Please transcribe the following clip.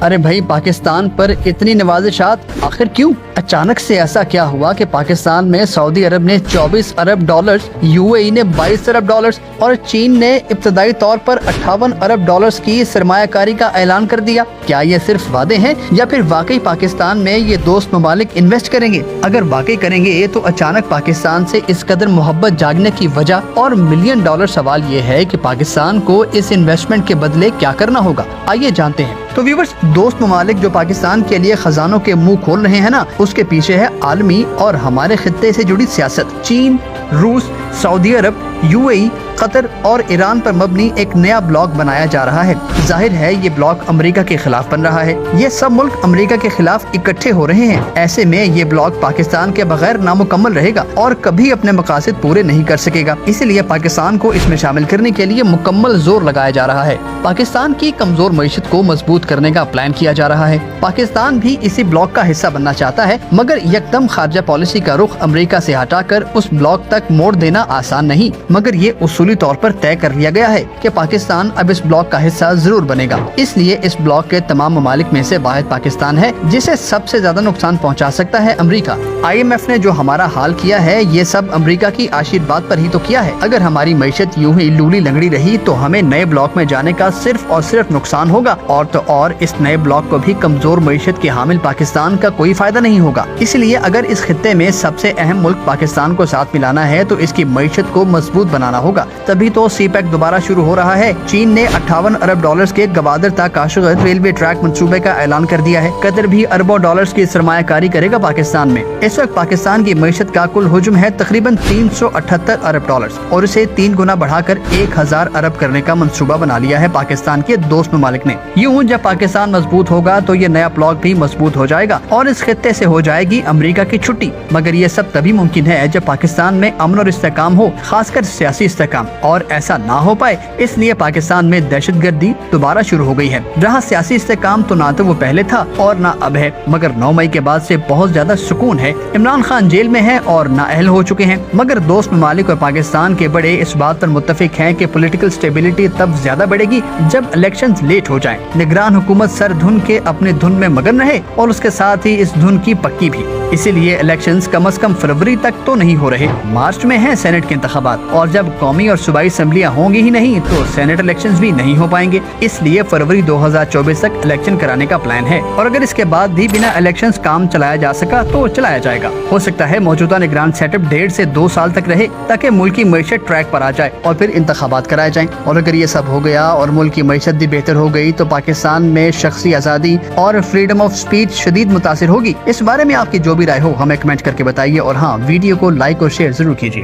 अरे भाई, पाकिस्तान पर इतनी नवाजिशात आखिर क्यों? अचानक से ऐसा क्या हुआ कि पाकिस्तान में सऊदी अरब ने 24 अरब डॉलर्स, यूएई ने 22 अरब डॉलर्स और चीन ने इब्तदाई तौर पर 58 अरब डॉलर्स की सरमायाकारी का ऐलान कर दिया? क्या ये सिर्फ वादे हैं या फिर वाकई पाकिस्तान में ये दोस्त ममालिक इन्वेस्ट करेंगे? अगर वाकई करेंगे तो अचानक पाकिस्तान से इस कदर मोहब्बत जागने की वजह और मिलियन डॉलर सवाल ये है कि पाकिस्तान को इस इन्वेस्टमेंट के बदले क्या करना होगा। आइए जानते हैं। तो व्यूअर्स, दोस्त ममालिक जो पाकिस्तान के लिए खजानों के मुंह खोल रहे हैं ना, उसके पीछे है आलमी और हमारे खित्ते से जुड़ी सियासत। चीन, रूस, सऊदी अरब, यूएई, कतर और ईरान पर मबनी एक नया ब्लॉक बनाया जा रहा है। जाहिर है ये ब्लॉक अमेरिका के खिलाफ बन रहा है। ये सब मुल्क अमेरिका के खिलाफ इकट्ठे हो रहे हैं। ऐसे में ये ब्लॉक पाकिस्तान के बगैर नामुकम्मल रहेगा और कभी अपने मकासद पूरे नहीं कर सकेगा। इसीलिए पाकिस्तान को इसमें शामिल करने के लिए मुकम्मल जोर लगाया जा रहा है। पाकिस्तान की कमजोर मईशत को मजबूत करने का प्लान किया जा रहा है। पाकिस्तान भी इसी ब्लॉक का हिस्सा बनना चाहता है, मगर यकदम खारजा पॉलिसी का रुख अमेरिका से हटाकर उस ब्लॉक तक मोड़ देना आसान नहीं। मगर ये उसूली तौर पर तय कर लिया गया है कि पाकिस्तान अब इस ब्लॉक का हिस्सा जरूर बनेगा। इसलिए इस ब्लॉक के तमाम ममालिक में से वाहिद पाकिस्तान है जिसे सबसे ज्यादा नुकसान पहुंचा सकता है अमेरिका। IMF ने जो हमारा हाल किया है ये सब अमेरिका की आशीर्वाद पर ही तो किया है। अगर हमारी मईशत यूं ही लूली लंगड़ी रही तो हमें नए ब्लॉक में जाने का सिर्फ और सिर्फ नुकसान होगा, और तो और इस नए ब्लॉक को भी कमजोर मईशत के हामिल पाकिस्तान का कोई फायदा नहीं होगा। इसलिए अगर इस खित्ते में सबसे अहम मुल्क पाकिस्तान को साथ मिलाना है तो इसकी मईशत को मजबूत बनाना होगा। तभी तो CPEC दोबारा शुरू हो रहा है। चीन ने 58 अरब डॉलर्स के गवादर ता काशगत रेलवे ट्रैक मंसूबे का ऐलान कर दिया है। कतर भी अरबों डॉलर्स की सरमायाकारी करेगा पाकिस्तान में। इस वक्त पाकिस्तान की मईशत का कुल हुजूम है तकरीबन 378 अरब डॉलर्स और इसे 3 गुना बढ़ाकर 1000 अरब करने का मंसूबा बना लिया है पाकिस्तान के दोस्त ममालिक ने। यूं जब पाकिस्तान मजबूत होगा तो ये नया ब्लॉक भी मजबूत हो जाएगा और इस खित्ते से हो जाएगी अमेरिका की छुट्टी। मगर ये सब तभी मुमकिन है जब पाकिस्तान में अमन और इस्तेकाम हो, खासकर सियासी इस्तेकाम, और ऐसा ना हो पाए इसलिए पाकिस्तान में दहशतगर्दी दोबारा शुरू हो गई है। रहा सियासी इस्तेकाम तो ना तो वो पहले था और ना अब है, मगर 9 मई के बाद से बहुत ज्यादा सुकून है। इमरान खान जेल में है और नाअहल हो चुके हैं, मगर दोस्त ममालिक और पाकिस्तान के बड़े इस बात पर मुत्तफिक हैं कि पॉलिटिकल स्टेबिलिटी तब ज्यादा बढ़ेगी जब इलेक्शंस लेट हो जाएं। निगरान हुकूमत सर धुन के अपने धुन में मगन रहे और उसके साथ ही इस धुन की पक्की भी। इसीलिए इलेक्शंस कम से कम फरवरी तक तो नहीं हो रहे। मार्च में है सेनेट के इंतखाबात, और जब कौमी और सूबाई असेंबलियां होंगी ही नहीं तो सेनेट इलेक्शंस भी नहीं हो पाएंगे। इसलिए फरवरी 2024 तक इलेक्शन कराने का प्लान है, और अगर इसके बाद भी बिना इलेक्शंस काम चलाया जा सका तो चलाया जाएगा। हो सकता है मौजूदा निगरान सेटअप 1.5 से 2 साल तक रहे ताकि मुल्क की मईशत ट्रैक पर आ जाए और फिर इंतखाबात कराए जाएं। और अगर ये सब हो गया और मुल्क की मईशत भी बेहतर हो गई तो पाकिस्तान में शख्सी आज़ादी और फ्रीडम ऑफ स्पीच शदीद मुतासिर होगी। इस बारे में आपकी जो भी राय हो हमें कमेंट करके बताइए, और हाँ, वीडियो को लाइक और शेयर जरूर कीजिए।